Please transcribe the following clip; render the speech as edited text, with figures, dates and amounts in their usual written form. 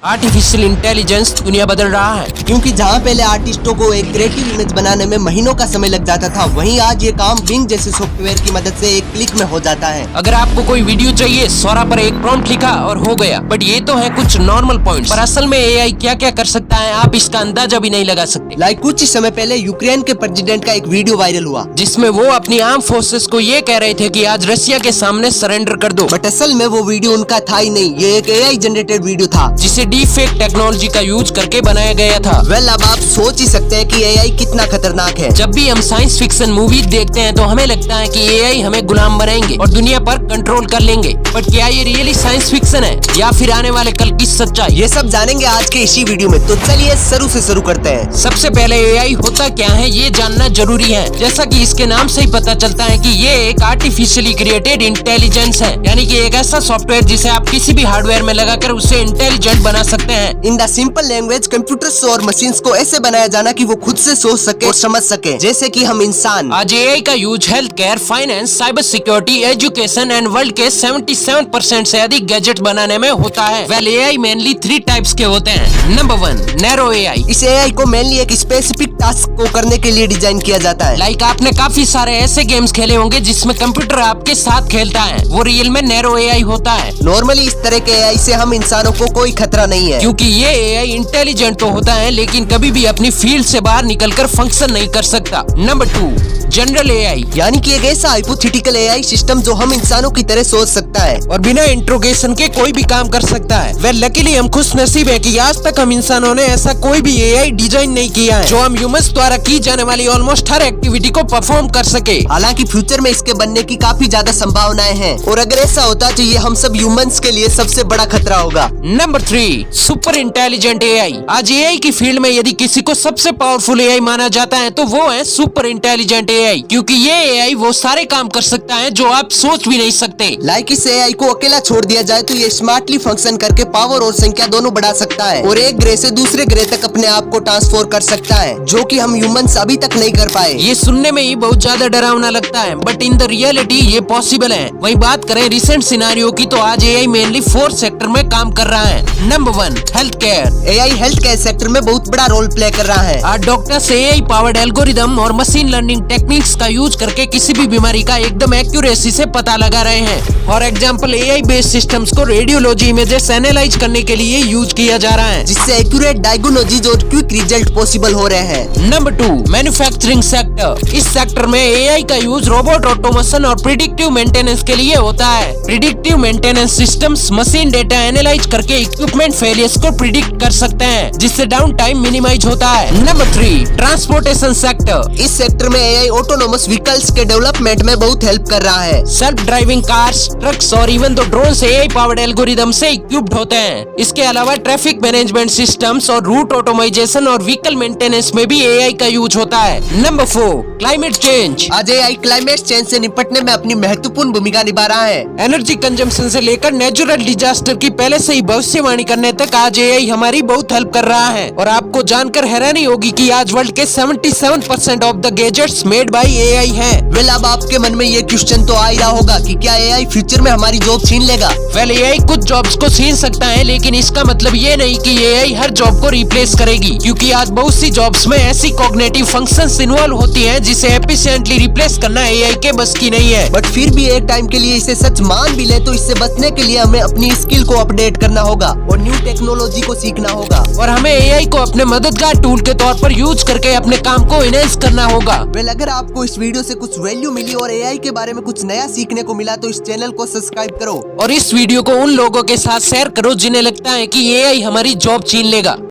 Artificial intelligence दुनिया बदल रहा है, क्योंकि जहां पहले आर्टिस्टों को एक क्रिएटिव इमेज बनाने में महीनों का समय लग जाता था, वहीं आज ये काम बिंग जैसे सॉफ्टवेयर की मदद से एक क्लिक में हो जाता है। अगर आपको कोई वीडियो चाहिए, सोरा पर एक प्रॉम्प्ट लिखा और हो गया। बट ये तो है कुछ नॉर्मल पॉइंट्स, पर असल में एआई क्या क्या कर सकता है आप इसका अंदाजा भी नहीं लगा सकते। लाइक कुछ ही समय पहले यूक्रेन के प्रेसिडेंट का एक वीडियो वायरल हुआ, जिसमें वो अपनी आर्म फोर्सेस को ये कह रहे थे कि आज रसिया के सामने सरेंडर कर दो। बट असल में वो वीडियो उनका था ही नहीं, ये एक एआई जनरेटेड वीडियो था जिसे डीप फेक टेक्नोलॉजी का यूज करके बनाया गया था। वेल, अब आप सोच ही सकते हैं कि एआई कितना खतरनाक है। जब भी हम साइंस फिक्शन मूवी देखते हैं तो हमें लगता है कि एआई हमें गुलाम बनाएंगे और दुनिया पर कंट्रोल कर लेंगे। बट क्या ये रियली साइंस फिक्शन है या फिर आने वाले कल की सच्चाई? ये सब जानेंगे आज के इसी वीडियो में, तो चलिए शुरू से शुरू करते हैं। सबसे पहले एआई होता क्या है ये जानना जरूरी है। जैसा कि इसके नाम से ही पता चलता है कि ये एक आर्टिफिशियली क्रिएटेड इंटेलिजेंस है, यानी कि एक ऐसा सॉफ्टवेयर जिसे आप किसी भी हार्डवेयर में लगाकर उसे इंटेलिजेंट बना सकते हैं। In the simple language, computers और मशीन्स को ऐसे बनाया जाना कि वो खुद से सोच सके और समझ सके, जैसे कि हम इंसान। आज एआई का use health care, finance, cyber security, education and world के 77% से अधिक गैजेट बनाने में होता है। वेल, एआई मेनली 3 टाइप्स के होते हैं। Number 1, narrow AI. इस एआई को मेनली एक स्पेसिफिक टास्क को करने के लिए डिजाइन किया जाता है। लाइक आपने काफी सारे ऐसे गेम्स खेले होंगे जिसमें कंप्यूटर आपके साथ खेलता है, वो रियल में नैरो एआई होता है। नॉर्मली इस तरह के एआई से हम इंसानों को कोई खतरा नहीं है, क्योंकि ये एआई इंटेलिजेंट तो होता है लेकिन कभी भी अपनी फील्ड से बाहर निकलकर फंक्शन नहीं कर सकता। नंबर 2, जनरल एआई, यानी कि एक ऐसा हाइपोथेटिकल एआई सिस्टम जो हम इंसानों की तरह सोच सकता है और बिना इंट्रोगेशन के कोई भी काम कर सकता है। वेल, लकीली हम खुश नसीब है कि आज तक हम इंसानों ने ऐसा कोई भी एआई डिजाइन नहीं किया है जो हम ह्यूमंस द्वारा की जाने वाली ऑलमोस्ट हर एक्टिविटी को परफॉर्म कर सके। हालांकि फ्यूचर में इसके बनने की काफी ज्यादा संभावनाएं हैं, और अगर ऐसा होता तो ये हम सब ह्यूमंस के लिए सबसे बड़ा खतरा होगा। Number 3, super intelligent AI. आज एआई की फील्ड में यदि किसी को सबसे पावरफुल एआई माना जाता है तो वो है सुपर इंटेलिजेंट एआई, क्योंकि ये एआई वो सारे काम कर सकता है जो आप सोच भी नहीं सकते। लाइक इस एआई को अकेला छोड़ दिया जाए तो ये स्मार्टली फंक्शन करके पावर और संख्या दोनों बढ़ा सकता है और एक ग्रह से दूसरे ग्रह तक अपने आप को ट्रांसफर कर सकता है, जो कि हम ह्यूमंस अभी तक नहीं कर पाए। ये सुनने में ही बहुत ज्यादा डरावना लगता है, बट इन द रियलिटी ये पॉसिबल है। वही बात करें रिसेंट सिनारियो की, तो आज एआई मेनली 4 सेक्टर में काम कर रहा है। Number 1, health care. AI health care sector में बहुत बड़ा रोल प्ले कर रहा है। आज डॉक्टर्स एआई पावर्ड एल्गोरिदम और मशीन लर्निंग टेक्निक्स का यूज करके किसी भी बीमारी का एकदम एक्यूरेसी से पता लगा रहे हैं। For example, AI based systems को रेडियोलॉजी इमेजेस एनालाइज करने के लिए यूज किया जा रहा है, जिससे एक्यूरेट डायग्नोसिस और क्विक रिजल्ट पॉसिबल हो रहे हैं। Number 2, manufacturing sector. इस सेक्टर में एआई का यूज रोबोट ऑटोमेशन और प्रिडिक्टिव मेंटेनेंस के लिए होता है। Predictive maintenance systems machine data analyse करके इक्विपमेंट फेलियर्स को प्रिडिक्ट कर सकते हैं, जिससे डाउन टाइम मिनिमाइज होता है। Number 3, transportation sector. इस सेक्टर में एआई ऑटोनोमस व्हीकल्स के डेवलपमेंट में बहुत हेल्प कर रहा है। सेल्फ ड्राइविंग कार्स, ट्रक्स और इवन तो ड्रोन से एआई पावर्ड एल्गोरिदम से इक्विप्ड होते हैं। इसके अलावा ट्रैफिक मैनेजमेंट सिस्टम्स और रूट ऑटोमाइजेशन और व्हीकल मेंटेनेंस में भी एआई का यूज होता है। Number 4, climate change. आज एआई क्लाइमेट चेंज से निपटने में अपनी महत्वपूर्ण भूमिका निभा रहा है। एनर्जी कंजम्पशन से लेकर नेचुरल डिजास्टर की पहले से ही भविष्यवाणी करने तक आज एआई हमारी बहुत हेल्प कर रहा है। और आपको जानकर हैरानी होगी कि आज वर्ल्ड के 77% of the gadgets made by AI हैं। वेल, अब आपके मन में ये क्वेश्चन तो आ ही रहा होगा कि क्या एआई फ्यूचर में हमारी जॉब छीन लेगा? वेल, एआई कुछ जॉब्स को छीन सकता है, लेकिन इसका मतलब ये नहीं कि एआई हर जॉब को रिप्लेस करेगी, क्योंकि आज बहुत सी जॉब्स में ऐसी कॉग्निटिव फंक्शंस इन्वॉल्व होती हैं जिसे एफिशिएंटली रिप्लेस करना एआई के बस की नहीं है। बट फिर भी एक टाइम के लिए इसे सच मान भी ले तो इससे बचने के लिए हमें अपनी स्किल को अपडेट करना होगा और न्यू टेक्नोलॉजी को सीखना होगा, और हमें एआई को अपने मददगार टूल के तौर पर यूज करके अपने काम को इनहेंस करना होगा। वेल, अगर आपको इस वीडियो से कुछ वैल्यू मिली और एआई के बारे में कुछ नया सीखने को मिला तो इस चैनल को सब्सक्राइब करो और इस वीडियो को उन लोगों के साथ शेयर करो जिन्हें लगता है कि एआई हमारी जॉब छीन लेगा।